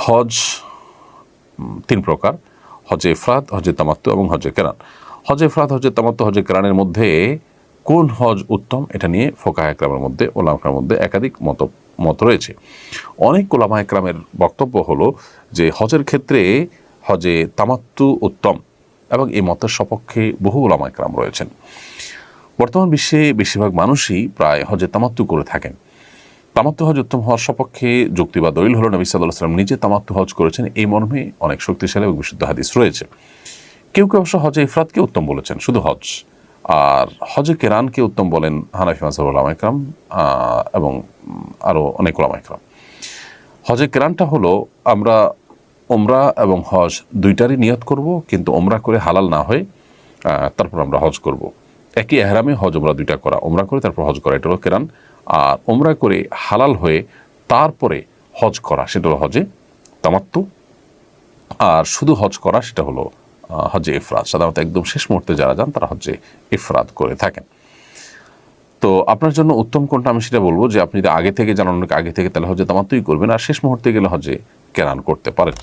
হজ তিন প্রকার: হজে ইফরাদ, হজে তামাত্তু এবং হজে কেরান। হজে ইফরাদ, হজে তামাত্তু, হজে কেরানের মধ্যে কোন হজ উত্তম, এটা নিয়ে ফুকাহা ইকরামের মধ্যে, উলামা ইকরামের মধ্যে একাধিক মত রয়েছে। অনেক উলামা ইকরামের বক্তব্য হলো যে হজের ক্ষেত্রে হজে তামাত্তু উত্তম, এবং এই মতের সপক্ষে বহু উলামা ইকরাম রয়েছেন। বর্তমান বিশ্বে বেশিরভাগ মানুষই প্রায় হজে তামাত্তু করে থাকেন। তামাত্তু হজ উত্তম হওয়ার সপক্ষে যুক্তি বা দলিল হলো নবী সাল্লাল্লাহু আলাইহি ওয়াসাল্লাম নিজে তামাত্তু হজ করেছেন, এই মর্মে অনেক শক্তিশালী এবং বিশুদ্ধ হাদিস রয়েছে। কেউ কেউ অবশ্য হজে ইফরাদকে উত্তম বলেছেন, শুধু হজ। আর হজে কেরানকে উত্তম বলেন হানাফি মাযহাবের উলামা ইকরাম এবং আরও অনেক উলামা ইকরাম। হজে কেরানটা হলো আমরা ওমরা এবং হজ দুইটারই নিয়ত করব, কিন্তু ওমরা করে হালাল না হয়ে তারপর আমরা হজ করব। একই এহরামে হজ ওমরা দুইটা করা, ওমরা করে তারপর হজ করা, এটা হলো কেরান। আর ওমরা করে হালাল হয়ে তারপরে হজ করা, সেটা হলো হজে তামাত্তু। আর শুধু হজ করা, সেটা হলো হজে ইফরাদ। সাধারণত একদম শেষ মুহূর্তে যারা যান তারা হজে ইফরাদ করে থাকেন। তো আপনার জন্য উত্তম কোনটা আমি সেটা বলবো যে আপনি যদি আগে থেকে জানান, আগে থেকে, তাহলে হজে তামাত্তুই করবেন, আর শেষ মুহূর্তে গেলে হজে কেরান করতে পারেন।